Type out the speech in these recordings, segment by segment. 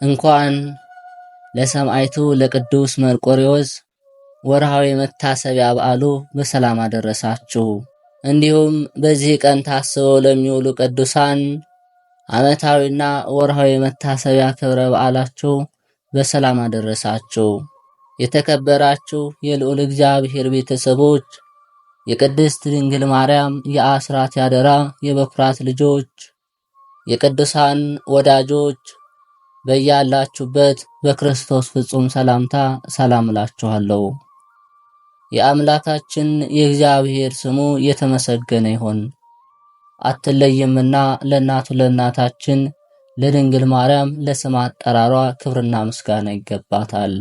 እንኳን ለሰማዕቱ ለቅዱስ መርቆሬዎስ ወርሃዊ መታሰቢያ በዓሉ በሰላም አደረሳችሁ። እንዲሁም በዚህ ቀን ታስበው ለሚውሉ ቅዱሳን ዓመታዊና ወርሃዊ መታሰቢያ ክብረ በዓላችሁ በሰላም አደረሳችሁ። የተከበራችሁ የልዑል እግዚአብሔር ቤተሰቦች፣ የቅድስት ድንግል ማርያም የአስራት ያደራ የበኩራት ልጆች፣ የቅዱሳን ወዳጆች በያላችሁበት በክርስቶስ ፍጹም ሰላምታ ሰላም እላችኋለሁ። የአምላካችን የእግዚአብሔር ስሙ የተመሰገነ ይሁን። አትለይምና ለእናቱ ለእናታችን ለድንግል ማርያም ለስም አጠራሯ ክብርና ምስጋና ይገባታል።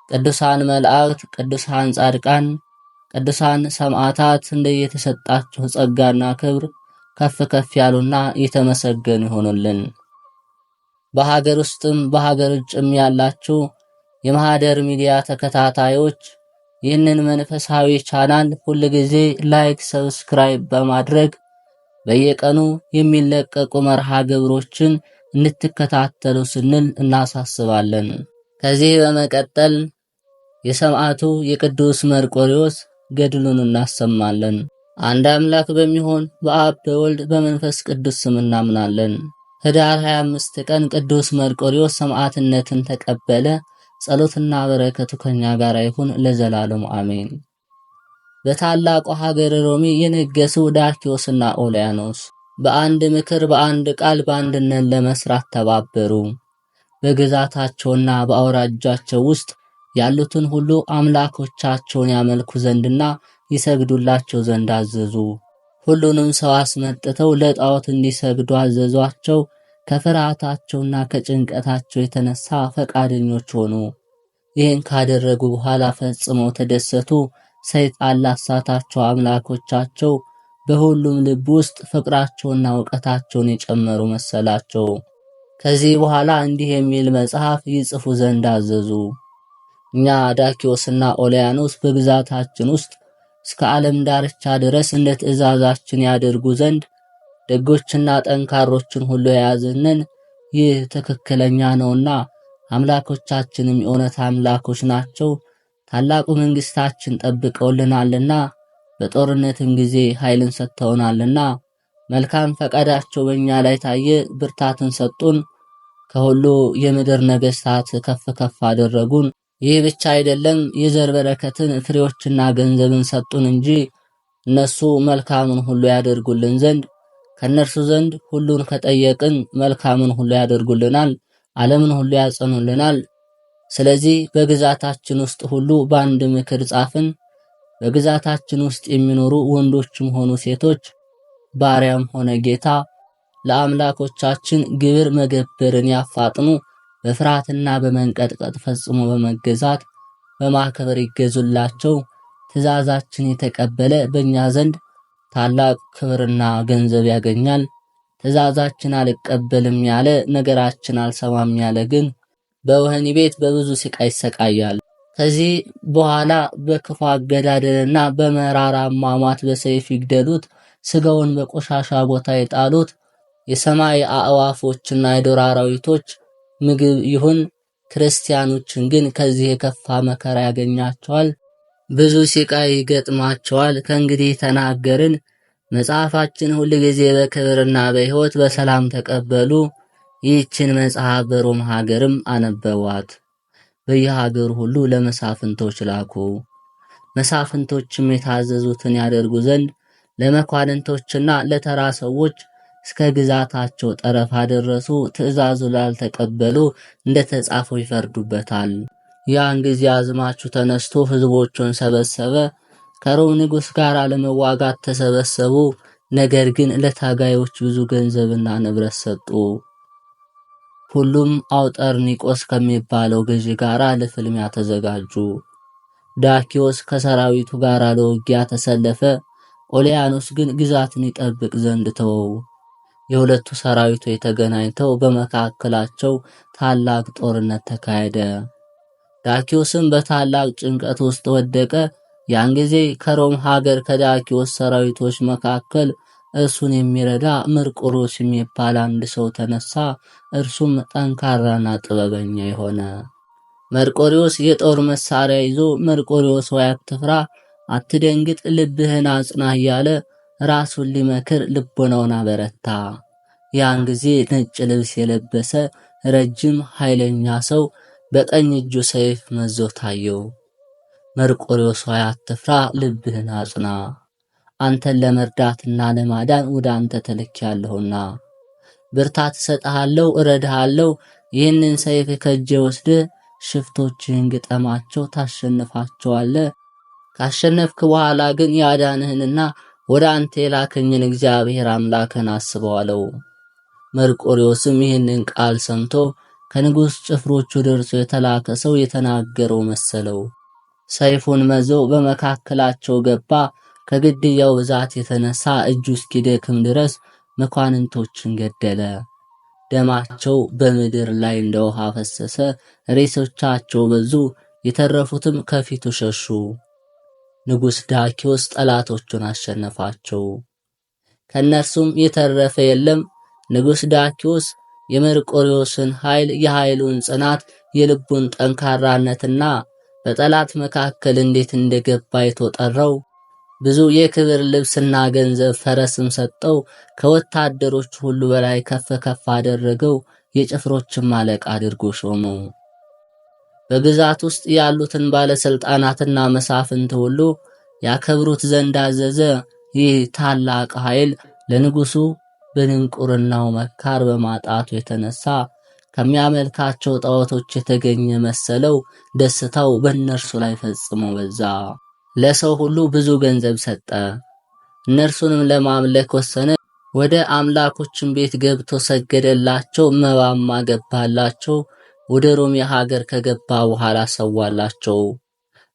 ቅዱሳን መላእክት፣ ቅዱሳን ጻድቃን፣ ቅዱሳን ሰማዕታት እንደየተሰጣቸው ጸጋና ክብር ከፍ ከፍ ያሉና የተመሰገኑ ይሆኑልን። በሀገር ውስጥም በሀገር ውጭም ያላችሁ የማህደር ሚዲያ ተከታታዮች ይህንን መንፈሳዊ ቻናል ሁል ጊዜ ላይክ፣ ሰብስክራይብ በማድረግ በየቀኑ የሚለቀቁ መርሃ ግብሮችን እንድትከታተሉ ስንል እናሳስባለን። ከዚህ በመቀጠል የሰማዕቱ የቅዱስ መርቆሬዎስ ገድሉን እናሰማለን። አንድ አምላክ በሚሆን በአብ በወልድ በመንፈስ ቅዱስ ስም እናምናለን። ህዳር 25 ቀን ቅዱስ መርቆሬዎስ ሰማዕትነትን ተቀበለ። ጸሎትና በረከቱ ከኛ ጋር ይሁን ለዘላለሙ አሜን። በታላቁ ሀገር ሮሚ የነገሱ ዳኪዎስና ኦልያኖስ በአንድ ምክር በአንድ ቃል በአንድነት ለመስራት ተባበሩ። በግዛታቸውና በአውራጃቸው ውስጥ ያሉትን ሁሉ አምላኮቻቸውን ያመልኩ ዘንድና ይሰግዱላቸው ዘንድ አዘዙ። ሁሉንም ሰው አስመጥተው ለጣዖት እንዲሰግዱ አዘዟቸው። ከፍርሃታቸውና ከጭንቀታቸው የተነሳ ፈቃደኞች ሆኑ። ይህን ካደረጉ በኋላ ፈጽመው ተደሰቱ። ሰይጣን ላሳታቸው አምላኮቻቸው በሁሉም ልብ ውስጥ ፍቅራቸውና እውቀታቸውን የጨመሩ መሰላቸው። ከዚህ በኋላ እንዲህ የሚል መጽሐፍ ይጽፉ ዘንድ አዘዙ። እኛ ዳኪዎስና ኦልያኖስ በግዛታችን ውስጥ እስከ ዓለም ዳርቻ ድረስ እንደ ትእዛዛችን ያደርጉ ዘንድ ደጎችና ጠንካሮችን ሁሉ የያዝንን ይህ ትክክለኛ ነውና አምላኮቻችንም የእውነት አምላኮች ናቸው። ታላቁ መንግስታችን ጠብቀውልናልና በጦርነትም ጊዜ ኃይልን ሰጥተውናልና መልካም ፈቃዳቸው በእኛ ላይ ታየ፣ ብርታትን ሰጡን። ከሁሉ የምድር ነገስታት ከፍ ከፍ አደረጉን። ይህ ብቻ አይደለም፣ የዘር በረከትን ፍሬዎችና ገንዘብን ሰጡን እንጂ እነሱ መልካምን ሁሉ ያደርጉልን ዘንድ ከነርሱ ዘንድ ሁሉን ከጠየቅን መልካምን ሁሉ ያደርጉልናል፣ ዓለምን ሁሉ ያጸኑልናል። ስለዚህ በግዛታችን ውስጥ ሁሉ በአንድ ምክር ጻፍን። በግዛታችን ውስጥ የሚኖሩ ወንዶችም ሆኑ ሴቶች፣ ባሪያም ሆነ ጌታ ለአምላኮቻችን ግብር መገበርን ያፋጥኑ፣ በፍርሃትና በመንቀጥቀጥ ፈጽሞ በመገዛት በማክበር ይገዙላቸው። ትእዛዛችን የተቀበለ በእኛ ዘንድ ታላቅ ክብርና ገንዘብ ያገኛል። ትእዛዛችን አልቀበልም ያለ፣ ነገራችን አልሰማም ያለ ግን በወህኒ ቤት በብዙ ስቃይ ይሰቃያል። ከዚህ በኋላ በክፉ አገዳደልና በመራራ አሟሟት በሰይፍ ይግደሉት፣ ስጋውን በቆሻሻ ቦታ ይጣሉት። የሰማይ አእዋፎችና የዱር አራዊቶች ምግብ ይሁን። ክርስቲያኖችን ግን ከዚህ የከፋ መከራ ያገኛቸዋል፣ ብዙ ስቃይ ይገጥማቸዋል። ከእንግዲህ ተናገርን። መጽሐፋችን ሁል ጊዜ በክብርና በሕይወት በሰላም ተቀበሉ። ይህችን መጽሐፍ በሮም ሀገርም አነበቧት። በየሀገሩ ሁሉ ለመሳፍንቶች ላኩ። መሳፍንቶችም የታዘዙትን ያደርጉ ዘንድ ለመኳንንቶችና ለተራ ሰዎች እስከ ግዛታቸው ጠረፍ አደረሱ። ትእዛዙ ላልተቀበሉ እንደተጻፈው ይፈርዱበታል። ያን ጊዜ አዝማቹ ተነስቶ ሕዝቦቹን ሰበሰበ። ከሮም ንጉሥ ጋር ለመዋጋት ተሰበሰቡ። ነገር ግን ለታጋዮች ብዙ ገንዘብና ንብረት ሰጡ። ሁሉም አውጠርኒቆስ ከሚባለው ገዢ ጋር ለፍልሚያ ተዘጋጁ። ዳኪዎስ ከሰራዊቱ ጋር ለውጊያ ተሰለፈ። ኦልያኖስ ግን ግዛትን ይጠብቅ ዘንድ ተወው። የሁለቱ ሰራዊቶች ተገናኝተው በመካከላቸው ታላቅ ጦርነት ተካሄደ። ዳኪዎስም በታላቅ ጭንቀት ውስጥ ወደቀ። ያን ጊዜ ከሮም ሀገር ከዳኪዎስ ሰራዊቶች መካከል እሱን የሚረዳ መርቆሬዎስ የሚባል አንድ ሰው ተነሳ። እርሱም ጠንካራና ጥበበኛ የሆነ። መርቆሬዎስ የጦር መሳሪያ ይዞ መርቆሬዎስ ሆይ አትፍራ፣ አትደንግጥ፣ ልብህን አጽና እያለ ራሱን ሊመክር ልቦናውን አበረታ። ያን ጊዜ ነጭ ልብስ የለበሰ ረጅም ኃይለኛ ሰው በቀኝ እጁ ሰይፍ መዞ ታየው። መርቆሬዎስ ሆይ አትፍራ፣ ልብህን አጽና፣ አንተን ለመርዳትና ለማዳን ወደ አንተ ተልኬያለሁና ብርታት እሰጥሃለሁ፣ እረዳሃለሁ። ይህንን ሰይፍ ከእጄ ወስደህ ሽፍቶችህን ግጠማቸው፣ ታሸንፋቸዋለህ። ካሸነፍክ በኋላ ግን ያዳንህንና ወደ አንተ የላከኝን እግዚአብሔር አምላክን አስበው አለው። መርቆሬዎስም ይህንን ቃል ሰምቶ ከንጉሥ ጭፍሮች ወደ እርሱ የተላከ ሰው የተናገረው መሰለው። ሰይፉን መዞ በመካከላቸው ገባ። ከግድያው ብዛት የተነሳ እጁ እስኪደክም ድረስ መኳንንቶችን ገደለ። ደማቸው በምድር ላይ እንደ ውሃ ፈሰሰ። ሬሶቻቸው በዙ፣ የተረፉትም ከፊቱ ሸሹ። ንጉሥ ዳኪዎስ ጠላቶቹን አሸነፋቸው፣ ከነርሱም የተረፈ የለም። ንጉሥ ዳኪዎስ የመርቆሬዎስን ኃይል፣ የኃይሉን ጽናት፣ የልቡን ጠንካራነትና በጠላት መካከል እንዴት እንደገባ አይቶ ጠራው። ብዙ የክብር ልብስና ገንዘብ ፈረስም ሰጠው። ከወታደሮች ሁሉ በላይ ከፍ ከፍ አደረገው። የጭፍሮችም አለቃ አድርጎ ሾመው። በግዛት ውስጥ ያሉትን ባለስልጣናትና መሳፍንት ሁሉ ያከብሩት ዘንድ አዘዘ። ይህ ታላቅ ኃይል ለንጉሱ በድንቁርናው መካር በማጣቱ የተነሳ ከሚያመልካቸው ጣዖቶች የተገኘ መሰለው። ደስታው በእነርሱ ላይ ፈጽሞ በዛ። ለሰው ሁሉ ብዙ ገንዘብ ሰጠ። እነርሱንም ለማምለክ ወሰነ። ወደ አምላኮችን ቤት ገብቶ ሰገደላቸው፣ መባም አገባላቸው። ወደ ሮሜ ሀገር ከገባ በኋላ ሰዋላቸው።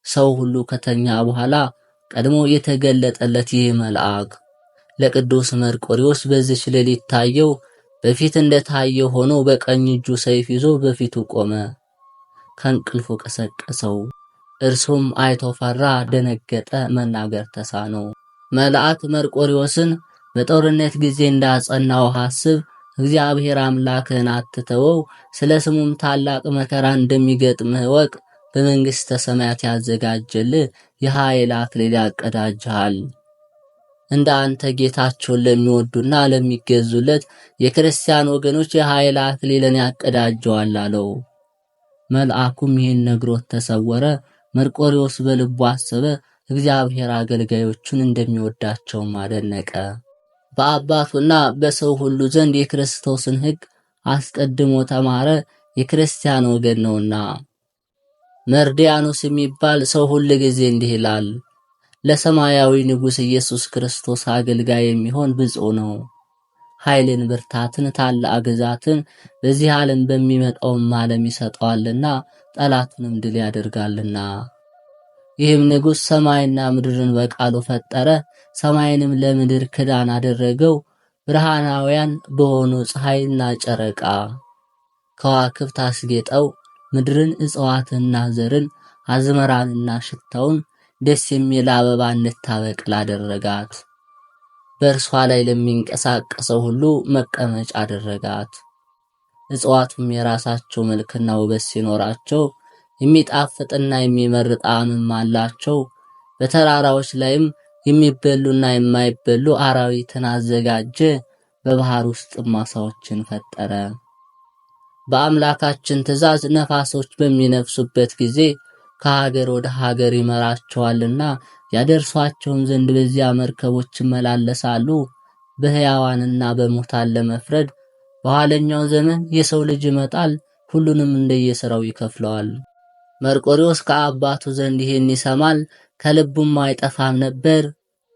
ሰው ሁሉ ከተኛ በኋላ ቀድሞ የተገለጠለት ይህ መልአክ ለቅዱስ መርቆሬዎስ በዚች ሌሊት ታየው። በፊት እንደታየው ሆኖ በቀኝ እጁ ሰይፍ ይዞ በፊቱ ቆመ። ከእንቅልፉ ቀሰቀሰው። እርሱም አይቶ ፈራ፣ ደነገጠ፣ መናገር ተሳነው። መልአክ መርቆሬዎስን በጦርነት ጊዜ እንዳጸናው አስብ፣ እግዚአብሔር አምላክህን አትተወው፣ ስለ ስሙም ታላቅ መከራ እንደሚገጥምህ እወቅ። በመንግሥተ ሰማያት ያዘጋጀልህ የኃይል አክሊል ያቀዳጅሃል። እንደ አንተ ጌታቸውን ለሚወዱና ለሚገዙለት የክርስቲያን ወገኖች የኃይል አክሊልን ያቀዳጀዋል አለው። መልአኩም ይህን ነግሮት ተሰወረ። መርቆሬዎስ በልቡ አሰበ፣ እግዚአብሔር አገልጋዮቹን እንደሚወዳቸውም አደነቀ። በአባቱና በሰው ሁሉ ዘንድ የክርስቶስን ሕግ አስቀድሞ ተማረ፣ የክርስቲያን ወገን ነውና። መርዲያኖስ የሚባል ሰው ሁል ጊዜ እንዲህ ይላል፣ ለሰማያዊ ንጉሥ ኢየሱስ ክርስቶስ አገልጋይ የሚሆን ብፁዕ ነው። ኃይልን፣ ብርታትን፣ ታላቅ ግዛትን በዚህ ዓለም በሚመጣውም ዓለም ይሰጠዋልና ጠላቱንም ድል ያደርጋልና። ይህም ንጉሥ ሰማይና ምድርን በቃሉ ፈጠረ። ሰማይንም ለምድር ክዳን አደረገው። ብርሃናውያን በሆኑ ፀሐይና ጨረቃ ከዋክብት አስጌጠው። ምድርን እጽዋትንና ዘርን፣ አዝመራንና ሽታውን ደስ የሚል አበባ እንድታበቅል አደረጋት። በእርሷ ላይ ለሚንቀሳቀሰው ሁሉ መቀመጫ አደረጋት። እጽዋቱም የራሳቸው መልክና ውበት ሲኖራቸው የሚጣፍጥና የሚመር ጣዕምም አላቸው። በተራራዎች ላይም የሚበሉና የማይበሉ አራዊትን አዘጋጀ። በባህር ውስጥ ዓሣዎችን ፈጠረ። በአምላካችን ትእዛዝ ነፋሶች በሚነፍሱበት ጊዜ ከሀገር ወደ ሀገር ይመራቸዋልና ያደርሷቸውም ዘንድ በዚያ መርከቦች ይመላለሳሉ። በሕያዋንና በሙታን ለመፍረድ በኋለኛው ዘመን የሰው ልጅ ይመጣል፣ ሁሉንም እንደየሥራው ይከፍለዋል። መርቆሬዎስ ከአባቱ ዘንድ ይህን ይሰማል፣ ከልቡም አይጠፋም ነበር።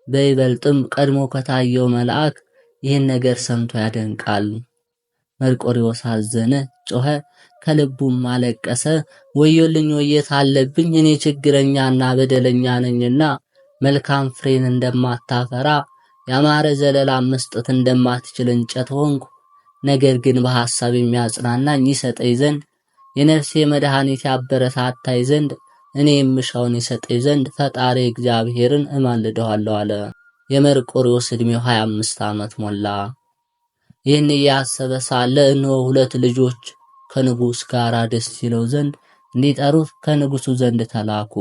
በይበልጥም ቀድሞ ከታየው መልአክ ይህን ነገር ሰምቶ ያደንቃል። መርቆሬዎስ አዘነ፣ ጮኸ፣ ከልቡም አለቀሰ። ወዮልኝ፣ ወየት አለብኝ! እኔ ችግረኛና በደለኛ ነኝና መልካም ፍሬን እንደማታፈራ ያማረ ዘለላ መስጠት እንደማትችል እንጨት ሆንኩ። ነገር ግን በሐሳብ የሚያጽናናኝ ይሰጠኝ ዘንድ የነፍሴ መድኃኒት ያበረታታይ ዘንድ እኔ የምሻውን ይሰጠኝ ዘንድ ፈጣሪ እግዚአብሔርን እማልደዋለሁ አለ። የመርቆሬዎስ ዕድሜው 25 ዓመት ሞላ። ይህን እያሰበ ሳለ እነሆ 2 ልጆች ከንጉሥ ጋር ደስ ይለው ዘንድ እንዲጠሩት ከንጉሡ ዘንድ ተላኩ።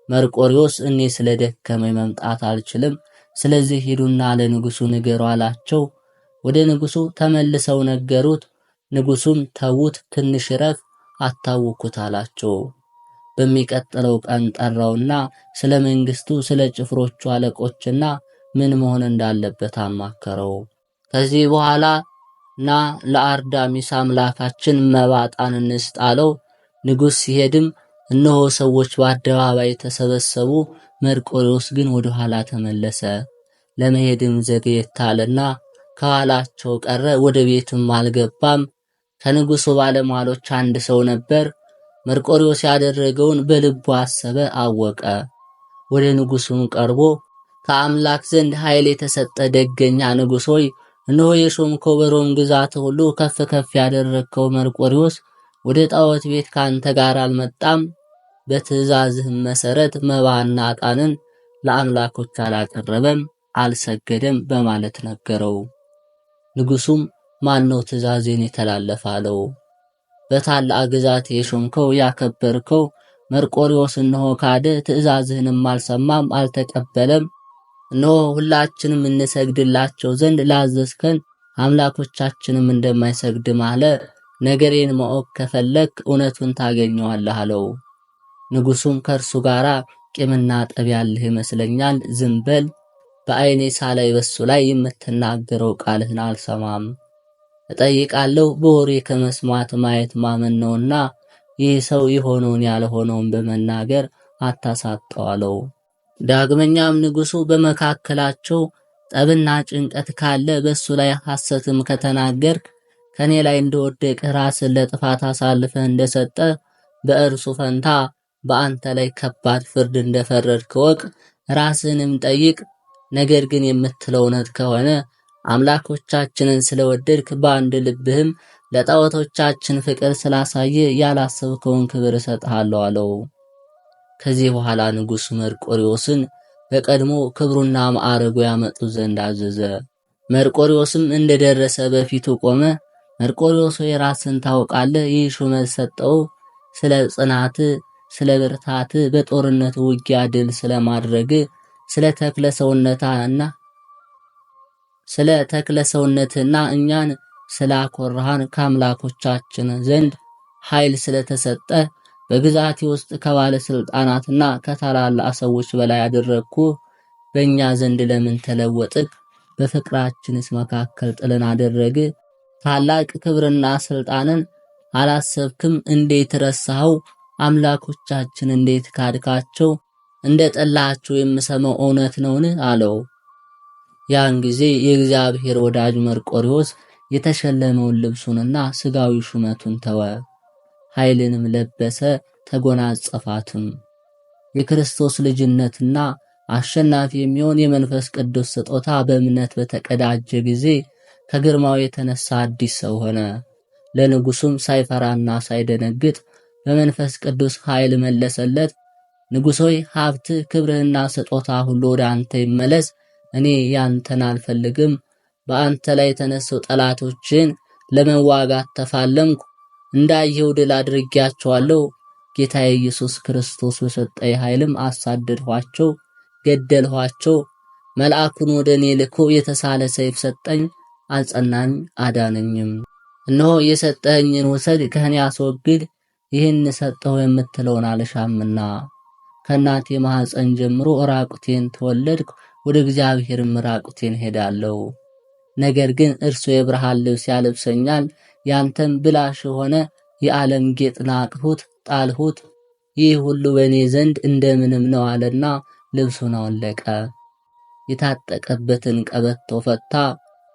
መርቆሬዎስ እኔ ስለደከመኝ መምጣት አልችልም፣ ስለዚህ ሂዱና ለንጉሡ ንገሩ አላቸው። ወደ ንጉሡ ተመልሰው ነገሩት። ንጉሡም ተዉት፣ ትንሽ ረፍ፣ አታውኩት አላቸው። በሚቀጥለው ቀን ጠራውና ስለ መንግስቱ፣ ስለ ጭፍሮቹ አለቆችና ምን መሆን እንዳለበት አማከረው። ከዚህ በኋላ ና ለአርዳሚስ አምላካችን መባ ዕጣን እንስጥ አለው። ንጉሥ ሲሄድም እነሆ ሰዎች በአደባባይ ተሰበሰቡ። መርቆሬዎስ ግን ወደ ኋላ ተመለሰ። ለመሄድም ዘግየት አለና ከኋላቸው ቀረ። ወደ ቤትም አልገባም። ከንጉሡ ባለሟሎች አንድ ሰው ነበር። መርቆሬዎስ ያደረገውን በልቡ አሰበ፣ አወቀ። ወደ ንጉሡም ቀርቦ ከአምላክ ዘንድ ኃይል የተሰጠ ደገኛ ንጉሥ ሆይ፣ እነሆ የሾምከው በሮም ግዛት ሁሉ ከፍ ከፍ ያደረግከው መርቆሬዎስ ወደ ጣዖት ቤት ካንተ ጋር አልመጣም። በትእዛዝህም መሰረት መባና ዕጣንን ለአምላኮች አላቀረበም፣ አልሰገደም በማለት ነገረው። ንጉሡም ማነው ትእዛዜን የተላለፈ አለው። በታላቅ ግዛት የሾምከው ያከበርከው መርቆሬዎስ እነሆ ካደ፣ ትእዛዝህንም አልሰማም፣ አልተቀበለም። እነሆ ሁላችንም እንሰግድላቸው ዘንድ ላዘዝከን አምላኮቻችንም እንደማይሰግድ ማለ። ነገሬን ማወቅ ከፈለክ እውነቱን ታገኘዋለህ አለው። ንጉሡም ከእርሱ ጋር ቂምና ጠብ ያለህ ይመስለኛል፣ ዝም በል፣ በዓይኔ ሳላይ በሱ ላይ የምትናገረው ቃልህን አልሰማም። እጠይቃለሁ፣ በወሬ ከመስማት ማየት ማመን ነውና ይህ ሰው የሆነውን ያልሆነውን በመናገር አታሳጣው አለው። ዳግመኛም ንጉሡ በመካከላቸው ጠብና ጭንቀት ካለ በሱ ላይ ሐሰትም ከተናገርክ ከኔ ላይ እንደወደቀ ራስን ለጥፋት አሳልፈህ እንደሰጠ በእርሱ ፈንታ በአንተ ላይ ከባድ ፍርድ እንደፈረድክ ወቅ፣ ራስንም ጠይቅ። ነገር ግን የምትለው እውነት ከሆነ አምላኮቻችንን ስለወደድክ በአንድ ልብህም ለጣዖቶቻችን ፍቅር ስላሳየ ያላሰብከውን ክብር እሰጥሃለሁ አለው። ከዚህ በኋላ ንጉሥ መርቆሬዎስን በቀድሞ ክብሩና ማዕረጉ ያመጡ ዘንድ አዘዘ። መርቆሬዎስም እንደደረሰ በፊቱ ቆመ። መርቆሬዎስ ራስን ታውቃለህ፣ ይህ ሹመት ሰጠው ስለ ጽናት፣ ስለ ብርታት፣ በጦርነት ውጊያ ድል ስለማድረግ፣ ስለ ተክለ ሰውነትና እኛን ስላኮራሃን ከአምላኮቻችን ዘንድ ኃይል ስለተሰጠ በግዛቴ ውስጥ ከባለስልጣናትና ከታላላቅ ሰዎች በላይ አደረግኩ። በእኛ ዘንድ ለምን ተለወጥክ? በፍቅራችንስ መካከል ጥልን አደረግ? ታላቅ ክብርና ስልጣንን አላሰብክም? እንዴት ረሳኸው? አምላኮቻችን እንዴት ካድካቸው? እንደ ጠላቸው የምሰማው እውነት ነውን? አለው። ያን ጊዜ የእግዚአብሔር ወዳጅ መርቆሬዎስ የተሸለመውን ልብሱንና ስጋዊ ሹመቱን ተወ፣ ኃይልንም ለበሰ፣ ተጎናጸፋትም። የክርስቶስ ልጅነትና አሸናፊ የሚሆን የመንፈስ ቅዱስ ስጦታ በእምነት በተቀዳጀ ጊዜ ከግርማው የተነሳ አዲስ ሰው ሆነ። ለንጉሡም ሳይፈራና ሳይደነግጥ በመንፈስ ቅዱስ ኃይል መለሰለት። ንጉሥ ሆይ፣ ሀብት፣ ክብርህና ስጦታ ሁሉ ወደ አንተ ይመለስ። እኔ ያንተን አልፈልግም። በአንተ ላይ የተነሱ ጠላቶችን ለመዋጋት ተፋለምኩ፣ እንዳየው ድል አድርጌያቸዋለሁ። ጌታዬ ኢየሱስ ክርስቶስ በሰጠኝ ኃይልም አሳደድኋቸው፣ ገደልኋቸው። መልአኩን ወደ እኔ ልኮ የተሳለ ሰይፍ ሰጠኝ፣ አጸናኝ፣ አዳነኝም። እነሆ የሰጠኸኝን ውሰድ፣ ከእኔ አስወግድ፣ ይህን ሰጠሁ የምትለውን አልሻምና። ከእናቴ ማኅፀን ጀምሮ ራቁቴን ተወለድኩ፣ ወደ እግዚአብሔርም ራቁቴን ሄዳለሁ። ነገር ግን እርሱ የብርሃን ልብስ ያለብሰኛል፣ ያንተም ብላሽ ሆነ የዓለም ጌጥ ናቅሁት፣ ጣልሁት። ይህ ሁሉ በእኔ ዘንድ እንደምንም ነው አለና ልብሱን አወለቀ። የታጠቀበትን ቀበቶ ፈታ፣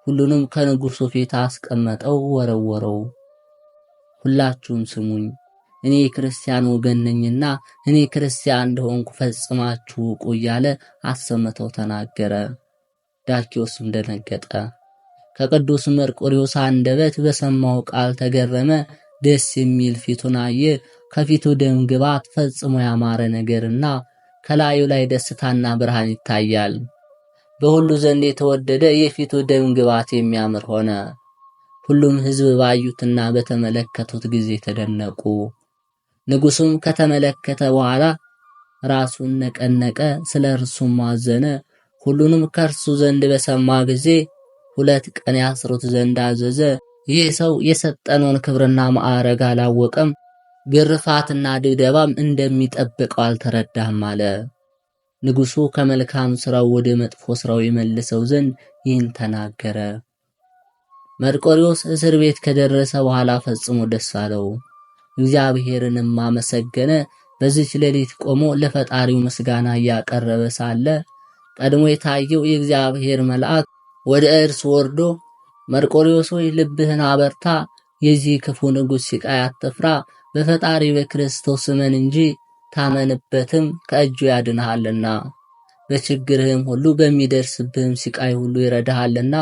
ሁሉንም ከንጉሡ ፊት አስቀመጠው፣ ወረወረው። ሁላችሁም ስሙኝ፣ እኔ ክርስቲያን ወገን ነኝና እኔ ክርስቲያን እንደሆንኩ ፈጽማችሁ እወቁ እያለ አሰምተው ተናገረ። ዳኪዎስም ደነገጠ። ከቅዱስ መርቆሬዎስ አንደበት በሰማው ቃል ተገረመ። ደስ የሚል ፊቱን አየ። ከፊቱ ደም ግባት ፈጽሞ ያማረ ነገርና ከላዩ ላይ ደስታና ብርሃን ይታያል። በሁሉ ዘንድ የተወደደ የፊቱ ደም ግባት የሚያምር ሆነ። ሁሉም ሕዝብ ባዩትና በተመለከቱት ጊዜ ተደነቁ። ንጉሡም ከተመለከተ በኋላ ራሱን ነቀነቀ፣ ስለ እርሱም አዘነ። ሁሉንም ከእርሱ ዘንድ በሰማ ጊዜ 2 ቀን ያስሩት ዘንድ አዘዘ። ይህ ሰው የሰጠነውን ክብርና ማዕረግ አላወቀም፣ ግርፋትና ድብደባም እንደሚጠብቀው አልተረዳም አለ። ንጉሡ ከመልካም ሥራው ወደ መጥፎ ሥራው ይመልሰው ዘንድ ይህን ተናገረ። መርቆሬዎስ እስር ቤት ከደረሰ በኋላ ፈጽሞ ደስ አለው፣ እግዚአብሔርንም አመሰገነ። በዚች ሌሊት ቆሞ ለፈጣሪው ምስጋና እያቀረበ ሳለ ቀድሞ የታየው የእግዚአብሔር መልአክ ወደ እርሱ ወርዶ መርቆሬዎስ ሆይ ልብህን አበርታ፣ የዚህ ክፉ ንጉሥ ሥቃይ አትፍራ፣ በፈጣሪ በክርስቶስ እመን እንጂ ታመንበትም ከእጁ ያድንሃልና በችግርህም ሁሉ በሚደርስብህም ሥቃይ ሁሉ ይረዳሃልና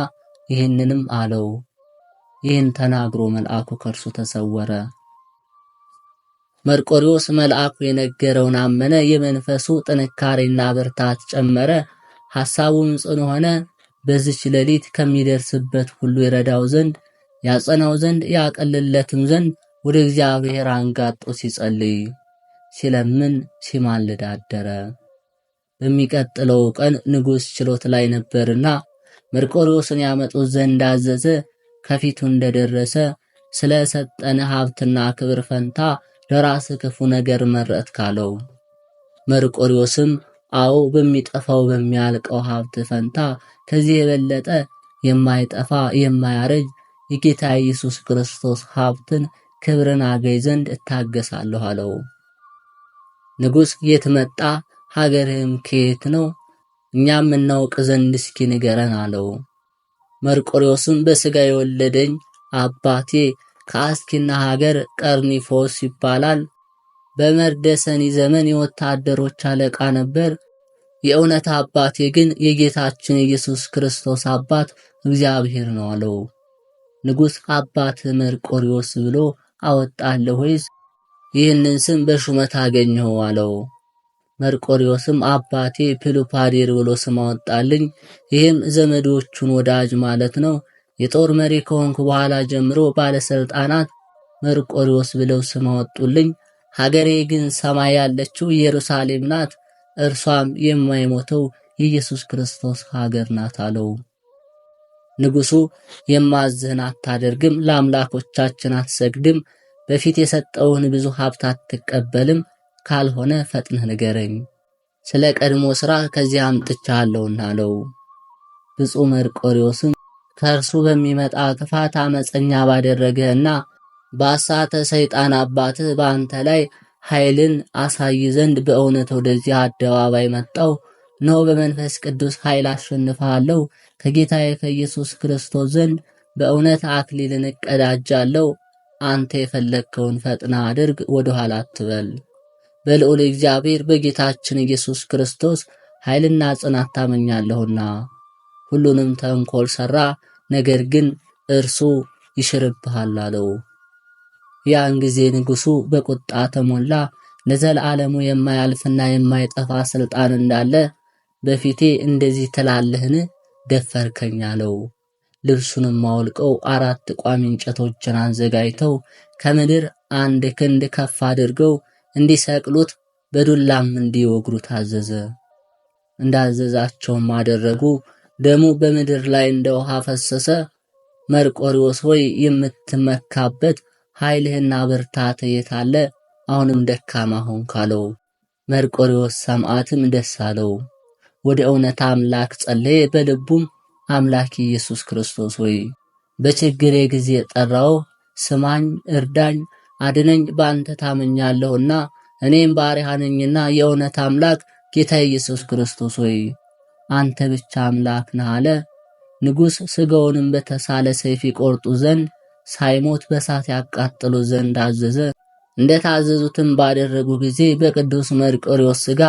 ይህንንም አለው። ይህን ተናግሮ መልአኩ ከእርሱ ተሰወረ። መርቆሬዎስ መልአኩ የነገረውን አመነ። የመንፈሱ ጥንካሬና ብርታት ጨመረ፣ ሐሳቡም ጽኑ ሆነ። በዚች ሌሊት ከሚደርስበት ሁሉ ይረዳው ዘንድ ያጸናው ዘንድ ያቀልለትም ዘንድ ወደ እግዚአብሔር አንጋጦ ሲጸልይ ሲለምን ሲማልድ አደረ። በሚቀጥለው ቀን ንጉሥ ችሎት ላይ ነበርና መርቆሬዎስን ያመጡት ዘንድ አዘዘ። ከፊቱ እንደደረሰ ስለ ሰጠነ ሀብትና ክብር ፈንታ ለራስ ክፉ ነገር መረጥ ካለው። መርቆሬዎስም አዎ በሚጠፋው በሚያልቀው ሀብት ፈንታ ከዚህ የበለጠ የማይጠፋ የማያረጅ የጌታ ኢየሱስ ክርስቶስ ሀብትን ክብርን አገኝ ዘንድ እታገሳለሁ አለው። ንጉሥ የት መጣ? ሀገርህም ከየት ነው? እኛም እናውቅ ዘንድ እስኪ ንገረን አለው። መርቆሬዎስም በሥጋ የወለደኝ አባቴ ከአስኪና ሀገር ቀርኒፎስ ይባላል። በመርደሰኒ ዘመን የወታደሮች አለቃ ነበር። የእውነት አባቴ ግን የጌታችን ኢየሱስ ክርስቶስ አባት እግዚአብሔር ነው አለው። ንጉሥ አባት መርቆሬዎስ ብሎ አወጣለህ ወይስ ይህንን ስም በሹመት አገኘው አለው። መርቆሬዎስም አባቴ ፒሉፓዴር ብሎ ስም አወጣልኝ፣ ይህም ዘመዶቹን ወዳጅ ማለት ነው። የጦር መሪ ከሆንኩ በኋላ ጀምሮ ባለስልጣናት መርቆሬዎስ ብለው ስም አወጡልኝ። ሀገሬ ግን ሰማይ ያለችው ኢየሩሳሌም ናት፣ እርሷም የማይሞተው የኢየሱስ ክርስቶስ ሀገር ናት አለው። ንጉሡ የማዝህን አታደርግም፣ ለአምላኮቻችን አትሰግድም፣ በፊት የሰጠውን ብዙ ሀብት አትቀበልም፣ ካልሆነ ፈጥነህ ንገረኝ፣ ስለ ቀድሞ ሥራ ከዚህ አምጥቻለሁና አለው። ብፁዕ መርቆሬዎስም ከእርሱ በሚመጣ ክፋት አመፀኛ ባደረገህና ባሳተ ሰይጣን አባትህ በአንተ ላይ ኃይልን አሳይ ዘንድ በእውነት ወደዚህ አደባባይ መጣው ነው። በመንፈስ ቅዱስ ኃይል አሸንፍሃለሁ። ከጌታዬ ከኢየሱስ ክርስቶስ ዘንድ በእውነት አክሊልን እቀዳጃለሁ። አንተ የፈለግከውን ፈጥና አድርግ፣ ወደ ኋላ አትበል። በልዑል እግዚአብሔር በጌታችን ኢየሱስ ክርስቶስ ኃይልና ጽናት ታመኛለሁና። ሁሉንም ተንኮል ሠራ፣ ነገር ግን እርሱ ይሽርብሃል አለው። ያን ጊዜ ንጉሡ በቁጣ ተሞላ። ለዘላለሙ የማያልፍና የማይጠፋ ሥልጣን እንዳለ በፊቴ እንደዚህ ትላለህን? ደፈርከኝ አለው። ልብሱንም አውልቀው 4 ቋሚ እንጨቶችን አዘጋጅተው ከምድር 1 ክንድ ከፍ አድርገው እንዲሰቅሉት በዱላም እንዲወግሩት አዘዘ። እንዳዘዛቸውም አደረጉ። ደሙ በምድር ላይ እንደ ውሃ ፈሰሰ። መርቆሬዎስ ሆይ የምትመካበት ኃይልህና ብርታትህ የት አለ? አሁንም ደካማ ሆንክ አለው። መርቆሬዎስ ሰማዕትም ደስ አለው። ወደ እውነት አምላክ ጸለየ። በልቡም አምላክ ኢየሱስ ክርስቶስ ሆይ በችግሬ ጊዜ ጠራው፣ ስማኝ፣ እርዳኝ፣ አድነኝ፣ በአንተ ታመኛለሁና እኔም ባሪያህ ነኝና የእውነት አምላክ ጌታ ኢየሱስ ክርስቶስ ሆይ አንተ ብቻ አምላክ ነህ አለ። ንጉሥ ሥጋውንም በተሳለ ሰይፍ ይቆርጡ ዘንድ ሳይሞት በእሳት ያቃጥሉ ዘንድ አዘዘ። እንደታዘዙትም ባደረጉ ጊዜ በቅዱስ መርቆሬዎስ ሥጋ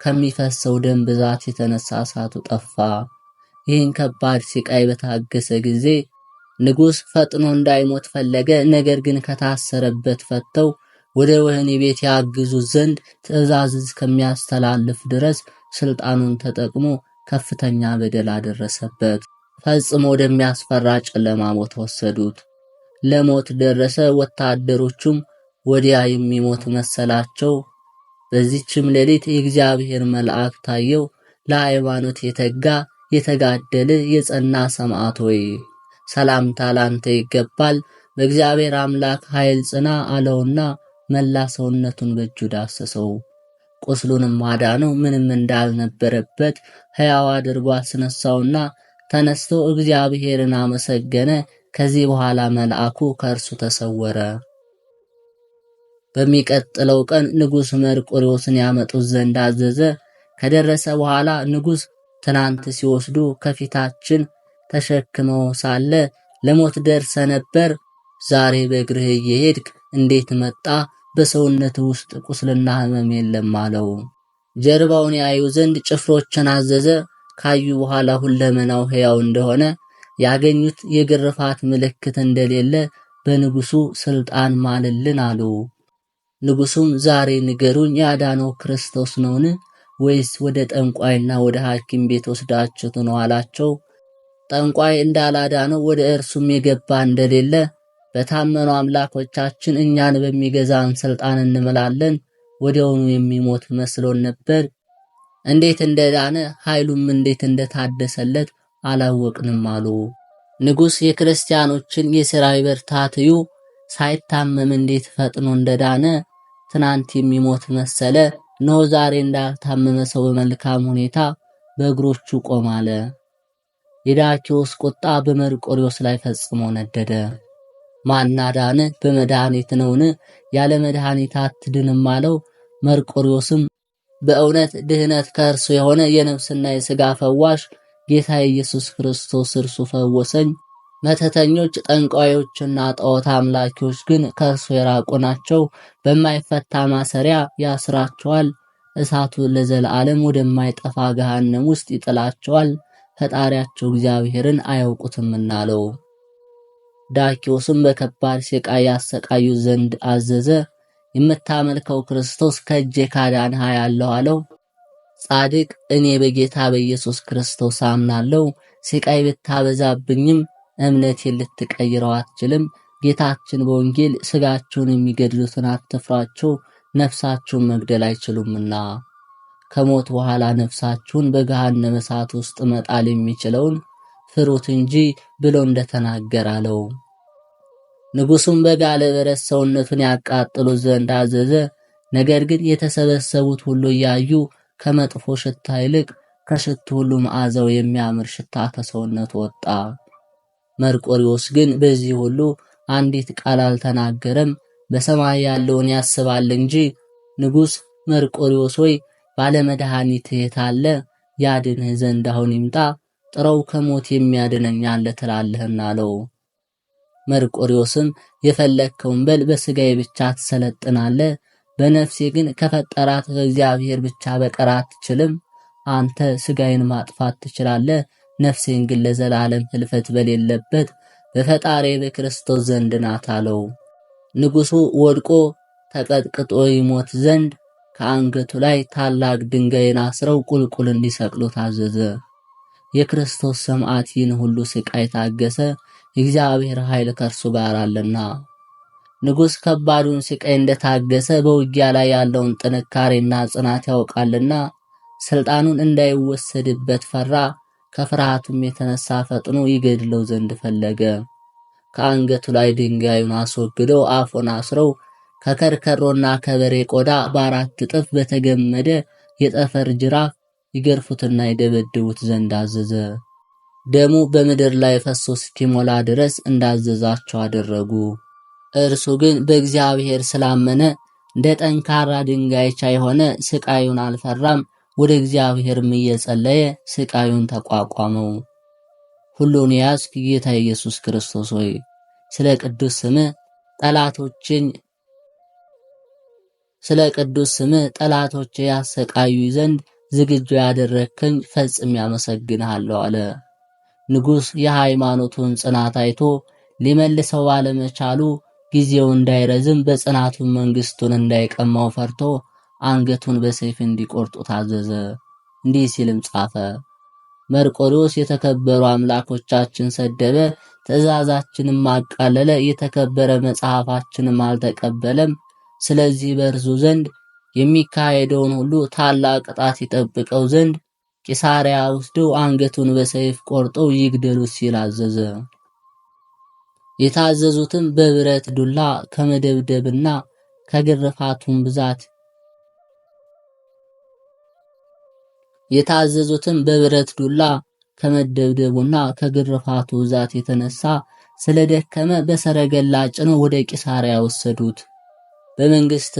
ከሚፈሰው ደም ብዛት የተነሳ እሳቱ ጠፋ። ይህን ከባድ ሥቃይ በታገሰ ጊዜ ንጉሥ ፈጥኖ እንዳይሞት ፈለገ። ነገር ግን ከታሰረበት ፈተው ወደ ወህኒ ቤት ያግዙት ዘንድ ትእዛዝ እስከሚያስተላልፍ ድረስ ስልጣኑን ተጠቅሞ ከፍተኛ በደል አደረሰበት። ፈጽሞ ወደሚያስፈራ ጨለማ ሞት ወሰዱት። ለሞት ደረሰ። ወታደሮቹም ወዲያ የሚሞት መሰላቸው። በዚህችም ሌሊት የእግዚአብሔር መልአክ ታየው። ለሃይማኖት የተጋ የተጋደለ የጸና ሰማዕት ሆይ ሰላምታ ላንተ ይገባል፣ በእግዚአብሔር አምላክ ኃይል ጽና አለውና መላ ሰውነቱን በእጁ ዳሰሰው። ቁስሉንም አዳነው። ምንም እንዳልነበረበት ሕያው አድርጎ አስነሳውና ተነስቶ እግዚአብሔርን አመሰገነ። ከዚህ በኋላ መልአኩ ከእርሱ ተሰወረ። በሚቀጥለው ቀን ንጉሥ መርቆሬዎስን ያመጡት ዘንድ አዘዘ። ከደረሰ በኋላ ንጉሥ ትናንት ሲወስዱ ከፊታችን ተሸክመው ሳለ ለሞት ደርሰ ነበር። ዛሬ በእግርህ እየሄድክ እንዴት መጣ? በሰውነት ውስጥ ቁስልና ሕመም የለም አለው። ጀርባውን ያዩ ዘንድ ጭፍሮችን አዘዘ። ካዩ በኋላ ሁለመናው ሕያው እንደሆነ ያገኙት የግርፋት ምልክት እንደሌለ በንጉሡ ሥልጣን ማልልን አሉ። ንጉሡም ዛሬ ንገሩኝ፣ ያዳነው ክርስቶስ ነውን? ወይስ ወደ ጠንቋይና ወደ ሐኪም ቤት ወስዳችሁት ነው አላቸው። ጠንቋይ እንዳላዳነው ወደ እርሱም የገባ እንደሌለ በታመኑ አምላኮቻችን እኛን በሚገዛን ሥልጣን እንምላለን። ወዲያውኑ የሚሞት መስሎን ነበር። እንዴት እንደዳነ ኃይሉም እንዴት እንደታደሰለት አላወቅንም አሉ። ንጉሥ የክርስቲያኖችን የሥራዊ ብርታትዩ ሳይታመም እንዴት ፈጥኖ እንደዳነ ትናንት የሚሞት መሰለ። ነው ዛሬ እንዳልታመመ ሰው በመልካም ሁኔታ በእግሮቹ ቆማለ። የዳኪዎስ ቁጣ በመርቆሬዎስ ላይ ፈጽሞ ነደደ። ማናዳነ በመድኃኒት ነውን? ያለ መድኃኒት አትድንም አለው። መርቆሬዎስም በእውነት ድህነት ከእርሱ የሆነ የነፍስና የሥጋ ፈዋሽ ጌታ ኢየሱስ ክርስቶስ እርሱ ፈወሰኝ። መተተኞች፣ ጠንቋዮችና ጣዖት አምላኪዎች ግን ከእርሱ የራቁ ናቸው። በማይፈታ ማሰሪያ ያስራቸዋል። እሳቱ ለዘላለም ወደማይጠፋ ገሃነም ውስጥ ይጥላቸዋል። ፈጣሪያቸው እግዚአብሔርን አያውቁትምና አለው። ዳኪዎስም በከባድ ሥቃይ ያሰቃዩት ዘንድ አዘዘ። የምታመልከው ክርስቶስ ከእጄ ካዳንህ አያለሁ አለው። ጻድቅ እኔ በጌታ በኢየሱስ ክርስቶስ አምናለሁ። ሥቃይ ብታበዛብኝም እምነቴን ልትቀይረው አትችልም። ጌታችን በወንጌል ሥጋችሁን የሚገድሉትን አትፍሯቸው፣ ነፍሳችሁን መግደል አይችሉምና ከሞት በኋላ ነፍሳችሁን በገሃነመ እሳት ውስጥ መጣል የሚችለውን ፍሩት እንጂ ብሎ እንደተናገረ አለው። ንጉሡም በጋለ በረት ሰውነቱን ያቃጥሉት ዘንድ አዘዘ። ነገር ግን የተሰበሰቡት ሁሉ እያዩ ከመጥፎ ሽታ ይልቅ ከሽቱ ሁሉ መዓዛው የሚያምር ሽታ ከሰውነቱ ወጣ። መርቆሬዎስ ግን በዚህ ሁሉ አንዲት ቃል አልተናገረም፣ በሰማይ ያለውን ያስባል እንጂ። ንጉሥ መርቆሬዎስ ሆይ ባለመድኃኒት የት አለ? ያድንህ ዘንድ አሁን ይምጣ፣ ጥረው ከሞት የሚያድነኝ አለ ትላለህና አለው። መርቆሬዎስም የፈለግከውን በል፣ በሥጋዬ ብቻ ትሰለጥናለህ፣ በነፍሴ ግን ከፈጠራት ከእግዚአብሔር ብቻ በቀር አትችልም። አንተ ሥጋዬን ማጥፋት ትችላለህ፣ ነፍሴን ግን ለዘላለም ሕልፈት በሌለበት በፈጣሪ በክርስቶስ ዘንድ ናት አለው። ንጉሡ ወድቆ ተቀጥቅጦ ይሞት ዘንድ ከአንገቱ ላይ ታላቅ ድንጋይን አስረው ቁልቁል እንዲሰቅሉ ታዘዘ። የክርስቶስ ሰማዕት ይህን ሁሉ ሥቃይ ታገሰ፣ የእግዚአብሔር ኃይል ከእርሱ ጋር አለና። ንጉሥ ከባዱን ሥቃይ እንደታገሰ በውጊያ ላይ ያለውን ጥንካሬና ጽናት ያውቃልና ሥልጣኑን እንዳይወሰድበት ፈራ። ከፍርሃቱም የተነሳ ፈጥኖ ይገድለው ዘንድ ፈለገ። ከአንገቱ ላይ ድንጋዩን አስወግደው አፉን አስረው ከከርከሮና ከበሬ ቆዳ በአራት እጥፍ በተገመደ የጠፈር ጅራፍ ይገርፉትና ይደበድቡት ዘንድ አዘዘ። ደሙ በምድር ላይ ፈሶ እስኪሞላ ድረስ እንዳዘዛቸው አደረጉ። እርሱ ግን በእግዚአብሔር ስላመነ እንደ ጠንካራ ድንጋይ ቻይ ሆነ። ሥቃዩን አልፈራም። ወደ እግዚአብሔርም እየጸለየ ሥቃዩን ተቋቋመው። ሁሉን የያዝክ ጌታ ኢየሱስ ክርስቶስ ሆይ ስለ ቅዱስ ስምህ ጠላቶቼ ያሰቃዩ ዘንድ ዝግጁ ያደረግከኝ ፈጽሜ አመሰግንሃለሁ አለ። ንጉሥ የሃይማኖቱን ጽናት አይቶ ሊመልሰው ባለመቻሉ ጊዜው እንዳይረዝም በጽናቱን መንግሥቱን እንዳይቀማው ፈርቶ አንገቱን በሰይፍ እንዲቆርጡ ታዘዘ። እንዲህ ሲልም ጻፈ። መርቆሪዎስ የተከበሩ አምላኮቻችን ሰደበ፣ ትእዛዛችንም አቃለለ፣ የተከበረ መጽሐፋችንም አልተቀበለም። ስለዚህ በእርሱ ዘንድ የሚካሄደውን ሁሉ ታላቅ ቅጣት ይጠብቀው ዘንድ ቂሳርያ ወስደው አንገቱን በሰይፍ ቆርጠው ይግደሉት ሲል አዘዘ። የታዘዙትም በብረት ዱላ ከመደብደብና ከግርፋቱም ብዛት ከመደብደቡና ከግርፋቱ ብዛት የተነሳ ስለደከመ በሰረገላ ጭነው ወደ ቂሳርያ ወሰዱት። በመንግስት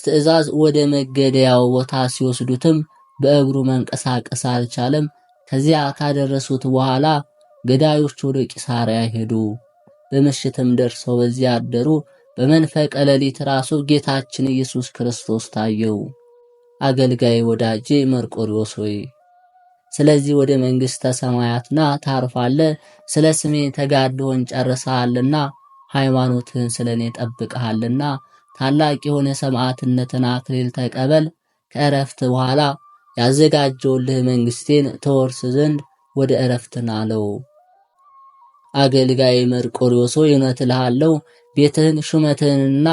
ትእዛዝ ወደ መገደያው ቦታ ሲወስዱትም በእግሩ መንቀሳቀስ አልቻለም። ከዚያ ካደረሱት በኋላ ገዳዮች ወደ ቂሳርያ ሄዱ። በምሽትም ደርሰው በዚያ አደሩ። በመንፈቀ ሌሊት ራሱ ጌታችን ኢየሱስ ክርስቶስ ታየው። አገልጋይ ወዳጄ መርቆሪዎስ ሆይ ስለዚህ ወደ መንግሥተ ሰማያትና ታርፋለህ። ስለ ስሜ ተጋድሎን ጨርሰሃልና ሃይማኖትህን ስለኔ ጠብቀሃልና ታላቅ የሆነ ሰማዕትነትን አክሊል ተቀበል። ከእረፍት በኋላ ያዘጋጀውልህ መንግስቴን ተወርስ ዘንድ ወደ እረፍት ናለው። አገልጋይ መርቆሪዎስ ሆይ እውነት እልሃለሁ ቤትህን ሹመትህንና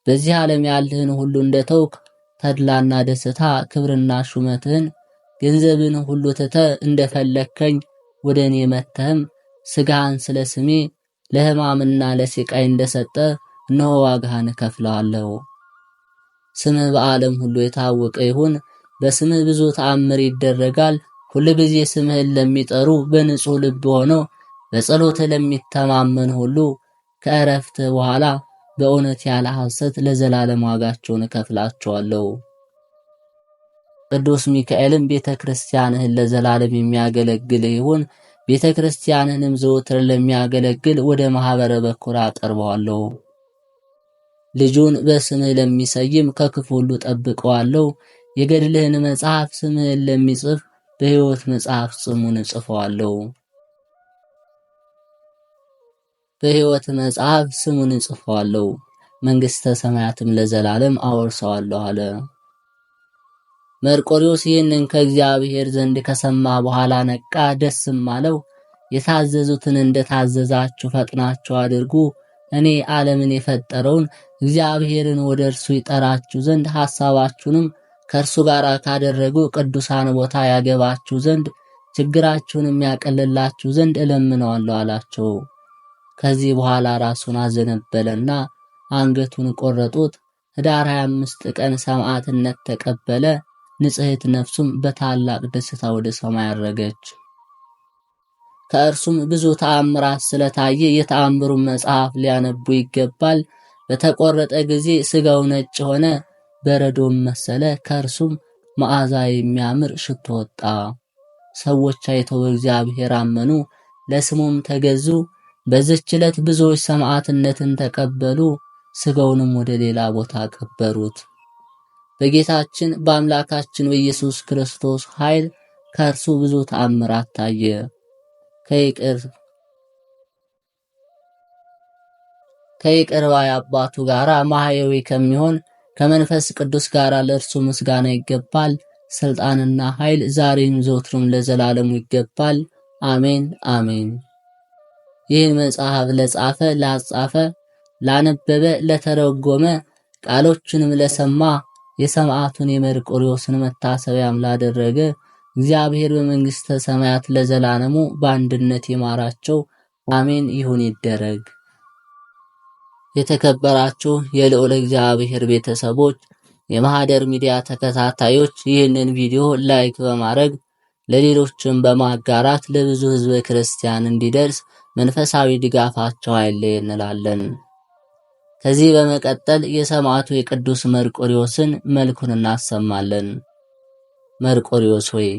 በዚህ ዓለም ያለህን ሁሉ እንደተውክ ተድላና ደስታ ክብርና ሹመትህን ገንዘብን ሁሉ ትተህ እንደፈለከኝ ወደ እኔ መጥተህም ሥጋህን ስለ ስሜ ለሕማምና ለስቃይ እንደሰጠ እነሆ ዋጋህን እከፍልሃለሁ። ስምህ በዓለም ሁሉ የታወቀ ይሁን። በስምህ ብዙ ተአምር ይደረጋል። ሁል ጊዜ ስምህን ለሚጠሩ በንጹሕ ልብ ሆነው በጸሎትህ ለሚተማመኑ ሁሉ ከእረፍት በኋላ በእውነት ያለ ሐሰት ለዘላለም ዋጋቸውን እከፍላቸዋለሁ። ቅዱስ ሚካኤልም ቤተ ክርስቲያንህን ለዘላለም የሚያገለግልህ ይሁን። ቤተ ክርስቲያንህንም ዘወትር ለሚያገለግል ወደ ማኅበረ በኩር አቀርበዋለሁ። ልጁን በስምህ ለሚሰይም ከክፉ ሁሉ ጠብቀዋለሁ። የገድልህን መጽሐፍ ስምህን ለሚጽፍ በሕይወት መጽሐፍ ስሙን እጽፈዋለሁ። መንግሥተ ሰማያትም ለዘላለም አወርሰዋለሁ አለ። መርቆሪዎስ ይህንን ከእግዚአብሔር ዘንድ ከሰማ በኋላ ነቃ፣ ደስም አለው። የታዘዙትን እንደታዘዛችሁ ፈጥናችሁ አድርጉ። እኔ ዓለምን የፈጠረውን እግዚአብሔርን ወደ እርሱ ይጠራችሁ ዘንድ ሐሳባችሁንም ከእርሱ ጋር ካደረጉ ቅዱሳን ቦታ ያገባችሁ ዘንድ ችግራችሁንም ያቀልላችሁ ዘንድ እለምነዋለሁ አላቸው። ከዚህ በኋላ ራሱን አዘነበለና አንገቱን ቆረጡት። ኅዳር 25 ቀን ሰማዕትነት ተቀበለ። ንጽሕት ነፍሱም በታላቅ ደስታ ወደ ሰማይ አረገች። ከእርሱም ብዙ ተአምራት ስለታየ የተአምሩን መጽሐፍ ሊያነቡ ይገባል። በተቆረጠ ጊዜ ሥጋው ነጭ ሆነ፣ በረዶም መሰለ። ከእርሱም መዓዛ የሚያምር ሽቶ ወጣ። ሰዎች አይተው በእግዚአብሔር አመኑ፣ ለስሙም ተገዙ። በዚህች ዕለት ብዙዎች ሰማዕትነትን ተቀበሉ። ሥጋውንም ወደ ሌላ ቦታ ቀበሩት። በጌታችን በአምላካችን በኢየሱስ ክርስቶስ ኃይል ከእርሱ ብዙ ተአምራት ታየ። ከይቅር ባይ አባቱ ጋር ማህየዊ ከሚሆን ከመንፈስ ቅዱስ ጋር ለእርሱ ምስጋና ይገባል። ስልጣንና ኃይል ዛሬም ዘወትሩም ለዘላለሙ ይገባል። አሜን አሜን። ይህን መጽሐፍ ለጻፈ፣ ላጻፈ፣ ላነበበ፣ ለተረጎመ ቃሎቹንም ለሰማ የሰማዕቱን የመርቆሪዎስን መታሰቢያም ላደረገ እግዚአብሔር በመንግሥተ ሰማያት ለዘላለሙ በአንድነት ይማራቸው። አሜን ይሁን ይደረግ። የተከበራችሁ የልዑል እግዚአብሔር ቤተሰቦች፣ የማህደር ሚዲያ ተከታታዮች ይህንን ቪዲዮ ላይክ በማድረግ ለሌሎችም በማጋራት ለብዙ ሕዝበ ክርስቲያን እንዲደርስ መንፈሳዊ ድጋፋቸው አይለየን እንላለን። ከዚህ በመቀጠል የሰማዕቱ የቅዱስ መርቆሪዎስን መልኩን እናሰማለን። መርቆሪዎስ ሆይ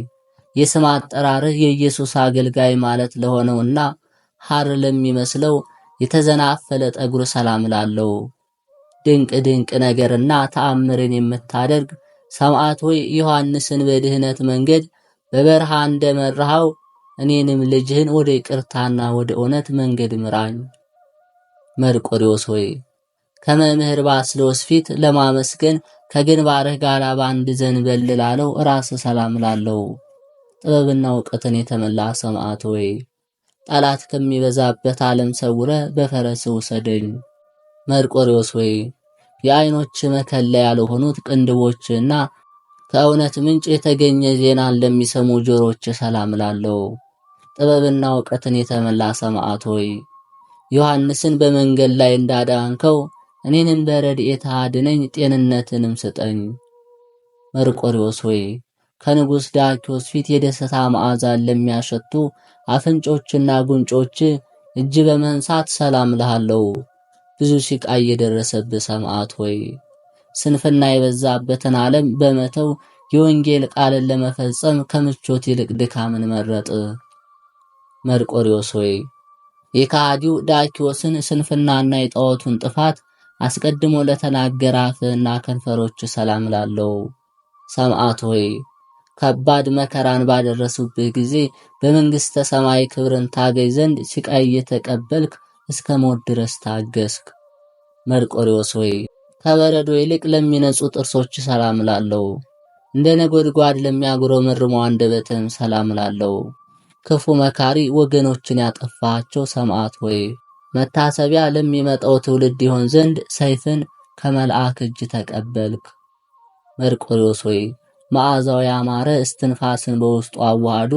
የስም አጠራርህ የኢየሱስ አገልጋይ ማለት ለሆነውና ሐር ለሚመስለው የተዘናፈለ ጠጉር ሰላም ላለው ድንቅ ነገርና ተአምርን የምታደርግ ሰማዕት ሆይ ዮሐንስን በድህነት መንገድ በበረሃ እንደመራኸው እኔንም ልጅህን ወደ ይቅርታና ወደ እውነት መንገድ ምራኝ። መርቆሪዎስ ሆይ ከመምህር ባስልዮስ ፊት ለማመስገን ከግንባርህ ጋር በአንድ ዘንበል ላለው ራስ ሰላም ላለው። ጥበብና እውቀትን የተመላ ሰማዕት ሆይ ጠላት ከሚበዛበት ዓለም ሰውረ በፈረስ ውሰደኝ። መርቆሬዎስ ሆይ የዓይኖች መከለያ ያልሆኑት ቅንድቦችና ከእውነት ምንጭ የተገኘ ዜናን ለሚሰሙ ጆሮች ሰላም ላለው። ጥበብና እውቀትን የተመላ ሰማዕት ሆይ ዮሐንስን በመንገድ ላይ እንዳዳንከው እኔንም በረድኤት አድነኝ፣ ጤንነትንም ስጠኝ። መርቆሬዎስ ሆይ ከንጉሥ ዳኪዎስ ፊት የደስታ መዓዛን ለሚያሸቱ አፍንጮችና ጉንጮች እጅ በመንሳት ሰላም ልሃለው። ብዙ ስቃይ የደረሰብህ ሰማዕት ሆይ ስንፍና የበዛበትን ዓለም በመተው የወንጌል ቃልን ለመፈጸም ከምቾት ይልቅ ድካምን መረጥ። መርቆሬዎስ ሆይ የከሃዲው ዳኪዎስን ስንፍናና የጣዖቱን ጥፋት አስቀድሞ ለተናገረ አፍህና ከንፈሮች ሰላም ላለው። ሰማዕት ሆይ ከባድ መከራን ባደረሱብህ ጊዜ በመንግሥተ ሰማይ ክብርን ታገኝ ዘንድ ስቃይ እየተቀበልክ እስከ ሞት ድረስ ታገስክ። መርቆሬዎስ ሆይ ከበረዶ ይልቅ ለሚነጹ ጥርሶች ሰላም ላለው። እንደ ነጎድጓድ ለሚያጉረመርሙ አንደበትም ሰላም ላለው። ክፉ መካሪ ወገኖችን ያጠፋቸው ሰማዕት ሆይ መታሰቢያ ለሚመጣው ትውልድ ይሆን ዘንድ ሰይፍን ከመልአክ እጅ ተቀበልክ። መርቆሬዎስ ሆይ መዓዛው ያማረ እስትንፋስን በውስጡ አዋህዶ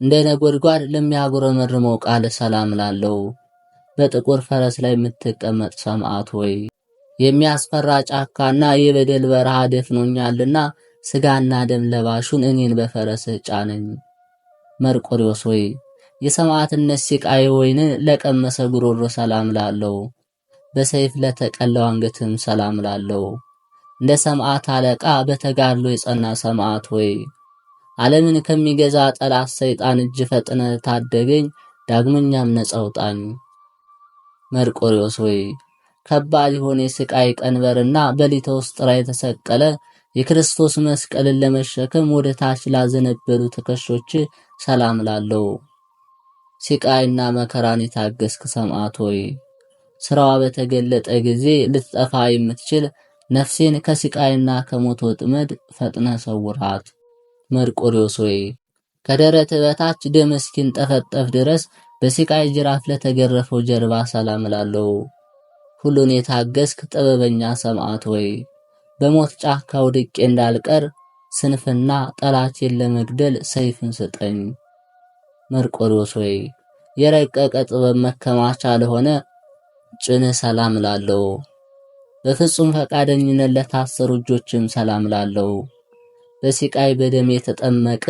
እንደ ነጎድጓድ ለሚያጉረመርመው ቃል ሰላም ላለው። በጥቁር ፈረስ ላይ የምትቀመጥ ሰማዕት ሆይ የሚያስፈራ ጫካና የበደል በረሃ ደፍኖኛልና ስጋና ደም ለባሹን እኔን በፈረስህ ጫነኝ። መርቆሬዎስ ሆይ የሰማዕትነት ስቃይ ወይንን ለቀመሰ ጉሮሮ ሰላም ላለው። በሰይፍ ለተቀላው አንገትም ሰላም ላለው። እንደ ሰማዕት አለቃ በተጋድሎ የጸና ሰማዕት ሆይ ዓለምን ከሚገዛ ጠላት ሰይጣን እጅ ፈጥነ ታደገኝ፣ ዳግመኛም ነፃ አውጣኝ። መርቆሬዎስ ሆይ ከባድ የሆነ የስቃይ ቀንበርና በሊተውስጥራ የተሰቀለ የክርስቶስ መስቀልን ለመሸከም ወደ ታች ላዘነበሉ ትከሾች ሰላም ላለው። ስቃይና መከራን የታገስክ ሰማዕት ሆይ ስራዋ በተገለጠ ጊዜ ልትጠፋ የምትችል ነፍሴን ከስቃይና ከሞት ወጥመድ ፈጥነ ሰውራት። መርቆሬዎስ ሆይ ከደረት በታች ደም እስኪንጠፈጠፍ ድረስ በስቃይ ጅራፍ ለተገረፈው ጀርባ ሰላም ላለው። ሁሉን የታገስክ ጥበበኛ ሰማዕት ሆይ በሞት ጫካ ወድቄ እንዳልቀር ስንፍና ጠላቴን ለመግደል ሰይፍን ስጠኝ። መርቆሬዎስ ሆይ የረቀቀ ጥበብ መከማቻ ለሆነ ጭንህ ሰላም ላለው። በፍጹም ፈቃደኝነት ለታሰሩ እጆችም ሰላም ላለው። በስቃይ በደም የተጠመቀ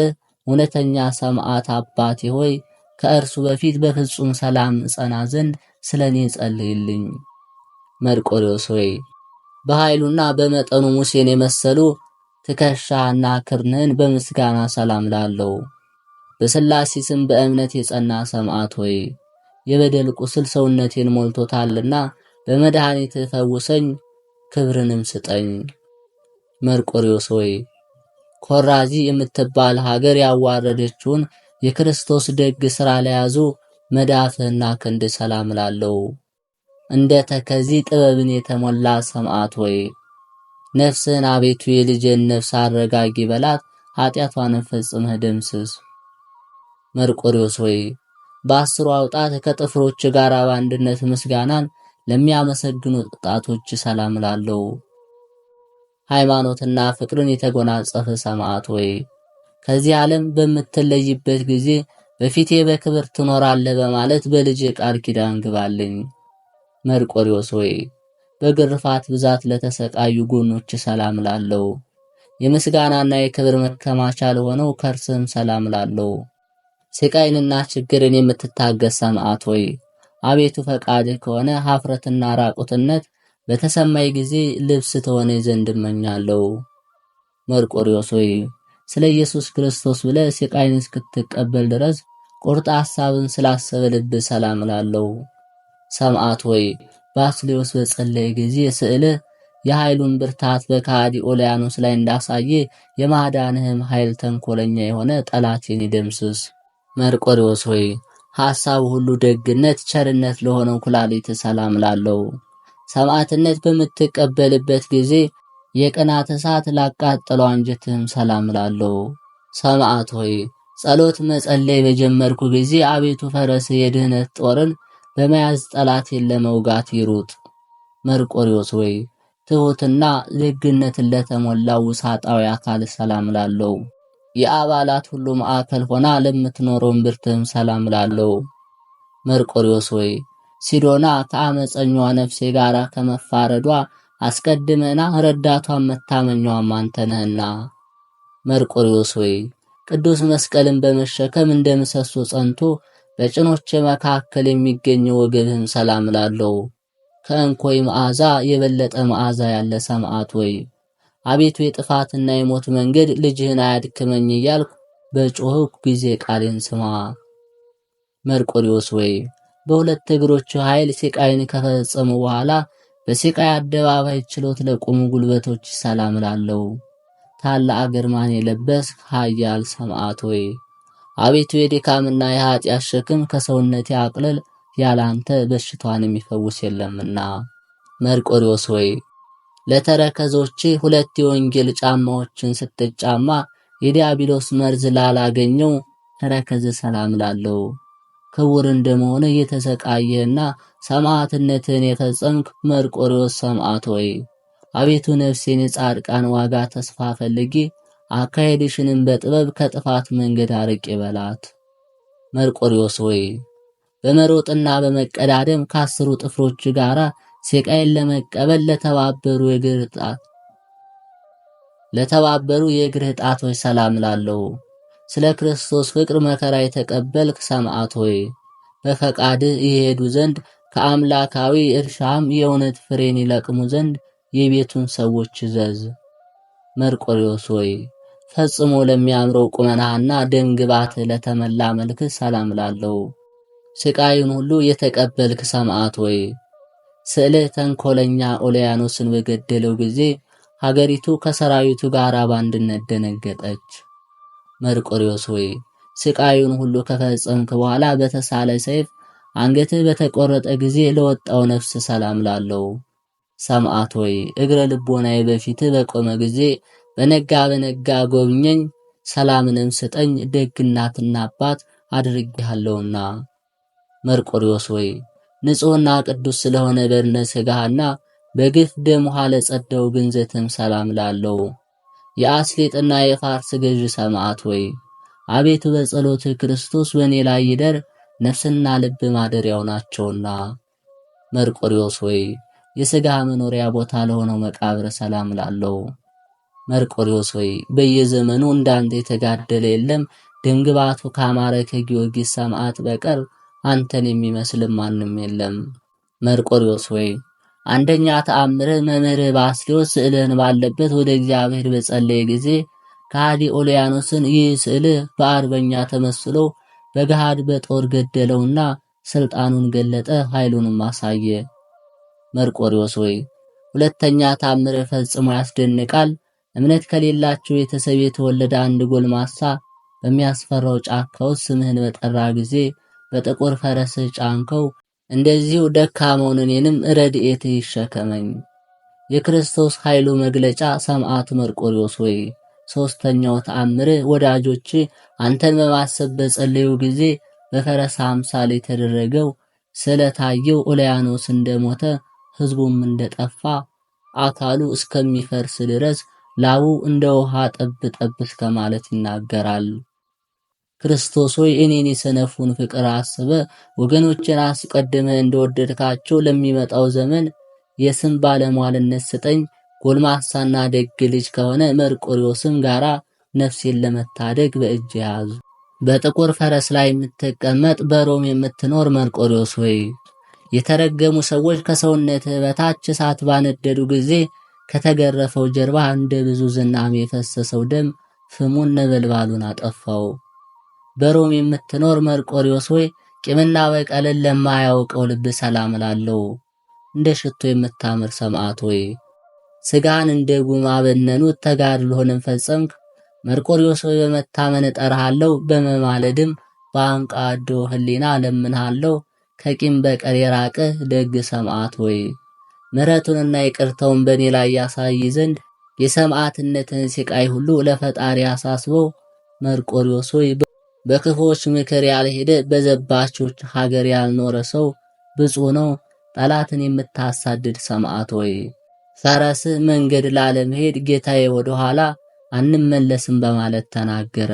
እውነተኛ ሰማዕት አባቴ ሆይ ከእርሱ በፊት በፍጹም ሰላም ጸና ዘንድ ስለኔ ጸልይልኝ። መርቆሬዎስ ሆይ በኃይሉና በመጠኑ ሙሴን የመሰሉ ትከሻና ክርንህን በምስጋና ሰላም ላለው። በሥላሴ ስም በእምነት የጸና ሰማዕት ሆይ የበደል ቁስል ሰውነቴን ሞልቶታልና በመድኃኒት ፈውሰኝ፣ ክብርንም ስጠኝ። መርቆሬዎስ ሆይ ኮራዚ የምትባል ሀገር ያዋረደችውን የክርስቶስ ደግ ሥራ ለያዙ መዳፍህና ክንድ ሰላም ላለው። እንደ ተከዚ ጥበብን የተሞላ ሰማዕት ሆይ ነፍስህን አቤቱ የልጅን ነፍስ አረጋጊ በላት፣ ኃጢአቷንም ፈጽመህ ደምስስ። መርቆሬዎስ ሆይ በአስሩ አውጣት ከጥፍሮች ጋር በአንድነት ምስጋናን ለሚያመሰግኑ ጣቶች ሰላም ላለው። ሃይማኖትና ፍቅርን የተጎናጸፈ ሰማዕት ሆይ ከዚህ ዓለም በምትለይበት ጊዜ በፊቴ በክብር ትኖራለህ በማለት በልጅ ቃል ኪዳን ግባልኝ። መርቆሬዎስ ሆይ በግርፋት ብዛት ለተሰቃዩ ጎኖች ሰላም ላለው። የምስጋናና የክብር መከማቻ ለሆነው ከርስም ሰላም ላለው። ስቃይንና ችግርን የምትታገስ ሰማዕት ሆይ አቤቱ ፈቃድህ ከሆነ ኀፍረትና ራቁትነት በተሰማይ ጊዜ ልብስ ተሆነ ዘንድ እመኛለሁ። መርቆሬዎስ ሆይ ስለ ኢየሱስ ክርስቶስ ብለህ ስቃይን እስክትቀበል ድረስ ቁርጥ ሐሳብን ስላሰበ ልብ ሰላም ላለው። ሰማዕት ሆይ ባስልዮስ በጸለየ ጊዜ ስዕልህ የኃይሉን ብርታት በከሃዲ ኦልያኖስ ላይ እንዳሳየ የማዳንህም ኃይል ተንኮለኛ የሆነ ጠላቴን ይደምስስ። መርቆሬዎስ ሆይ ሐሳብ ሁሉ ደግነት፣ ቸርነት ለሆነው ኩላሊት ሰላም ላለው። ሰማዕትነት በምትቀበልበት ጊዜ የቅናት እሳት ላቃጠለው አንጀትህም ሰላም እላለሁ። ሰማዕት ሆይ ጸሎት መጸለይ በጀመርኩ ጊዜ አቤቱ ፈረስ የድህነት ጦርን በመያዝ ጠላቴን ለመውጋት ይሩጥ። መርቆሪዎስ ሆይ ትሑትና ደግነትን ለተሞላው ውሳጣዊ አካል ሰላም እላለሁ። የአባላት ሁሉ ማዕከል ሆና ለምትኖረው እምብርትህም ሰላም እላለሁ። መርቆሪዎስ ሆይ ሲዶና ከአመፀኛዋ ነፍሴ ጋር ከመፋረዷ አስቀድመና ረዳቷን መታመኛዋም አንተ ነህና። መርቆሪዎስ ሆይ ቅዱስ መስቀልን በመሸከም እንደ ምሰሶ ጸንቶ በጭኖች መካከል የሚገኘው ወገብህም ሰላም እላለሁ። ከእንኮይ መዓዛ የበለጠ መዓዛ ያለ ሰማዕት ሆይ አቤቱ የጥፋትና የሞት መንገድ ልጅህን አያድክመኝ እያልኩ በጮኽኩ ጊዜ ቃሌን ስማ። መርቆሪዎስ ሆይ በሁለት እግሮች ኃይል ሲቃይን ከፈጸሙ በኋላ በሲቃይ አደባባይ ችሎት ለቆሙ ጉልበቶች ሰላም እላለሁ። ታላቅ ግርማን የለበስክ ኃያል ሰማዕት ሆይ አቤቱ የድካምና የኃጢአት ሸክም ከሰውነቴ አቅልል፣ ያላንተ በሽታዋን የሚፈውስ የለምና። መርቆሪዎስ ሆይ ለተረከዞች ሁለት የወንጌል ጫማዎችን ስትጫማ የዲያብሎስ መርዝ ላላገኘው ተረከዝ ሰላም እላለሁ። ክቡር እንደመሆነ የተሰቃየና ሰማዕትነትን የፈጸምክ መርቆሪዎስ ሰማዕት ሆይ አቤቱ ነፍሴን የጻድቃን ዋጋ ተስፋ ፈልጊ፣ አካሄድሽንም በጥበብ ከጥፋት መንገድ አርቄ በላት። መርቆሪዎስ ሆይ በመሮጥና በመቀዳደም ከአስሩ ጥፍሮች ጋር ሲቃይን ለመቀበል ለተባበሩ የእግርህ ጣቶች ሰላም እላለሁ። ስለ ክርስቶስ ፍቅር መከራ የተቀበልክ ሰማዕት ሆይ በፈቃድህ ይሄዱ ዘንድ ከአምላካዊ እርሻም የእውነት ፍሬን ይለቅሙ ዘንድ የቤቱን ሰዎች እዘዝ። መርቆሪዎስ ሆይ ፈጽሞ ለሚያምረው ቁመናህና ደምግባትህ ለተመላ መልክህ ሰላም እላለሁ። ስቃዩን ሁሉ የተቀበልክ ሰማዕት ሆይ ስዕልህ ተንኮለኛ ኦልያኖስን በገደለው ጊዜ ሀገሪቱ ከሰራዊቱ ጋር በአንድነት ደነገጠች። መርቆሪዎስ ሆይ ስቃዩን ሁሉ ከፈጸምክ በኋላ በተሳለ ሰይፍ አንገትህ በተቆረጠ ጊዜ ለወጣው ነፍስ ሰላም እላለሁ። ሰማዕት ሆይ እግረ ልቦናዬ በፊትህ በቆመ ጊዜ በነጋ ጎብኘኝ፣ ሰላምንም ስጠኝ፣ ደግ እናትና አባት አድርጌሃለሁና። መርቆሪዎስ ሆይ ንጹሕና ቅዱስ ስለሆነ በድነ ሥጋህና በግፍ ደም ውሃ ለጸደው ግንዘትም ሰላም እላለሁ። የአስሌጥና የፋርስ ገዥ ሰማዕት ሆይ አቤቱ በጸሎትህ ክርስቶስ በእኔ ላይ ይደር፣ ነፍስና ልብ ማደሪያው ናቸውና። መርቆሪዎስ ሆይ የሥጋ መኖሪያ ቦታ ለሆነው መቃብር ሰላም እላለሁ። መርቆሪዎስ ሆይ በየዘመኑ እንዳንተ የተጋደለ የለም፣ ደምግባቱ ካማረ ከጊዮርጊስ ሰማዕት በቀር አንተን የሚመስልም ማንም የለም። መርቆሪዎስ ሆይ አንደኛ ተአምርህ መምህርህ ባስልዮስ ስዕልህን ባለበት ወደ እግዚአብሔር በጸለየ ጊዜ ከሃዲ ኦልያኖስን ይህ ስዕልህ በአርበኛ ተመስሎ በገሃድ በጦር ገደለውና ስልጣኑን ገለጠ፣ ኃይሉንም አሳየ። መርቆሪዎስ ሆይ ሁለተኛ ተአምርህ ፈጽሞ ያስደንቃል። እምነት ከሌላቸው ቤተሰብ የተወለደ አንድ ጎልማሳ በሚያስፈራው ጫካ ውስጥ ስምህን በጠራ ጊዜ በጥቁር ፈረስህ ጫንከው፣ እንደዚሁ ደካማውን እኔንም ረድኤትህ ይሸከመኝ። የክርስቶስ ኃይሉ መግለጫ ሰማዕት መርቆሪዎስ ሆይ ሶስተኛው ተአምርህ ወዳጆች አንተን በማሰብ በጸለዩ ጊዜ በፈረስ አምሳል የተደረገው ስለታየው ኦልያኖስ እንደሞተ ሕዝቡም እንደጠፋ አካሉ እስከሚፈርስ ድረስ ላቡ እንደ ውሃ ጠብ ጠብ እስከ ማለት ይናገራል። ክርስቶስ ሆይ እኔን የሰነፉን ፍቅር አስበ ወገኖችን አስቀድመ እንደወደድካቸው ለሚመጣው ዘመን የስም ባለሟልነት ስጠኝ። ጎልማሳና ደግ ልጅ ከሆነ መርቆሪዎስም ጋራ ነፍሴን ለመታደግ በእጅ ያዙ። በጥቁር ፈረስ ላይ የምትቀመጥ በሮም የምትኖር መርቆሪዎስ ሆይ የተረገሙ ሰዎች ከሰውነትህ በታች እሳት ባነደዱ ጊዜ ከተገረፈው ጀርባ እንደ ብዙ ዝናም የፈሰሰው ደም ፍሙን ነበልባሉን አጠፋው። በሮም የምትኖር መርቆሪዎስ ሆይ ቂምና በቀልን ለማያውቀው ልብ ሰላም እላለሁ። እንደ ሽቶ የምታምር ሰማዕት ሆይ ስጋን እንደ ጉማ በነኑት ተጋድሎህንም ፈጸምክ። መርቆሪዎስ ሆይ በመታመን እጠራሃለሁ፣ በመማለድም በአንቃዶ ህሊና እለምንሃለሁ። ከቂም በቀር የራቀ ደግ ሰማዕት ሆይ ምሕረቱንና ይቅርታውን በእኔ ላይ ያሳይ ዘንድ የሰማዕትነትን ስቃይ ሁሉ ለፈጣሪ አሳስበው። መርቆሬዎስ ሆይ በክፉዎች ምክር ያልሄደ በዘባቾች ሀገር ያልኖረ ሰው ብፁዕ ነው። ጠላትን የምታሳድድ ሰማዕት ሆይ ፈረስህ መንገድ ላለመሄድ ጌታዬ ወደ ኋላ አንመለስም በማለት ተናገረ።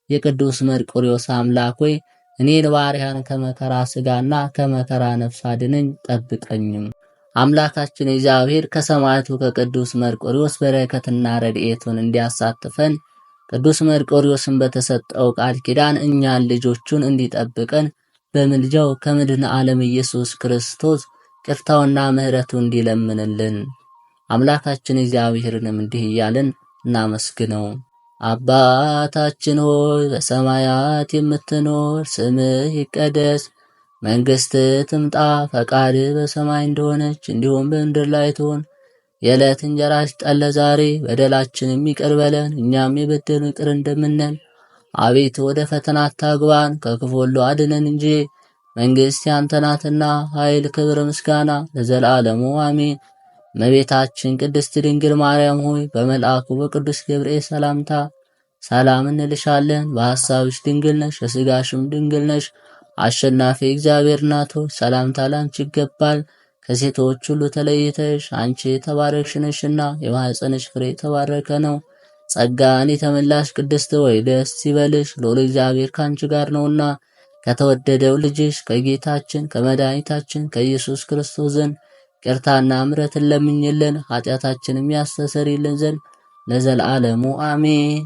የቅዱስ መርቆሬዎስ አምላክ ሆይ እኔን ባሪያን ከመከራ ሥጋና ከመከራ ነፍስ አድነኝ ጠብቀኝም። አምላካችን እግዚአብሔር ከሰማዕቱ ከቅዱስ መርቆሬዎስ በረከትና ረድኤቱን እንዲያሳትፈን ቅዱስ መርቆሬዎስን በተሰጠው ቃል ኪዳን እኛን ልጆቹን እንዲጠብቀን በምልጃው ከመድኃኔ ዓለም ኢየሱስ ክርስቶስ ይቅርታውና ምሕረቱ እንዲለምንልን አምላካችን እግዚአብሔርንም እንዲህ እያልን እናመስግነው። አባታችን ሆይ በሰማያት የምትኖር፣ ስምህ ይቀደስ፣ መንግሥትህ ትምጣ፣ ፈቃድህ በሰማይ እንደሆነች እንዲሁም በምድር ላይ ትሁን። የዕለት እንጀራችንን ስጠን ዛሬ፣ በደላችንን ይቅር በለን እኛም የበደሉንን ይቅር እንደምንል። አቤቱ ወደ ፈተና አታግባን ከክፉ ሁሉ አድነን እንጂ መንግሥት ያንተ ናትና፣ ኃይል፣ ክብር፣ ምስጋና ለዘላለሙ አሜን። እመቤታችን ቅድስት ድንግል ማርያም ሆይ በመልአኩ በቅዱስ ገብርኤል ሰላምታ ሰላም እንልሻለን። በሐሳብሽ ድንግል ነሽ፣ በሥጋሽም ድንግል ነሽ። አሸናፊ እግዚአብሔር እናት ሆይ ሰላምታ ላንቺ ይገባል። ከሴቶች ሁሉ ተለይተሽ አንቺ የተባረክሽ ነሽና የማኅፀንሽ ፍሬ የተባረከ ነው። ጸጋን የተመላሽ ቅድስት ሆይ ደስ ይበልሽ፣ ልዑል እግዚአብሔር ካንቺ ጋር ነውና ከተወደደው ልጅሽ ከጌታችን ከመድኃኒታችን ከኢየሱስ ክርስቶስ ዘንድ ይቅርታና ምሕረትን ለምኝልን ኃጢአታችንም ያስተሰርይልን ዘንድ ለዘላለሙ አሜን።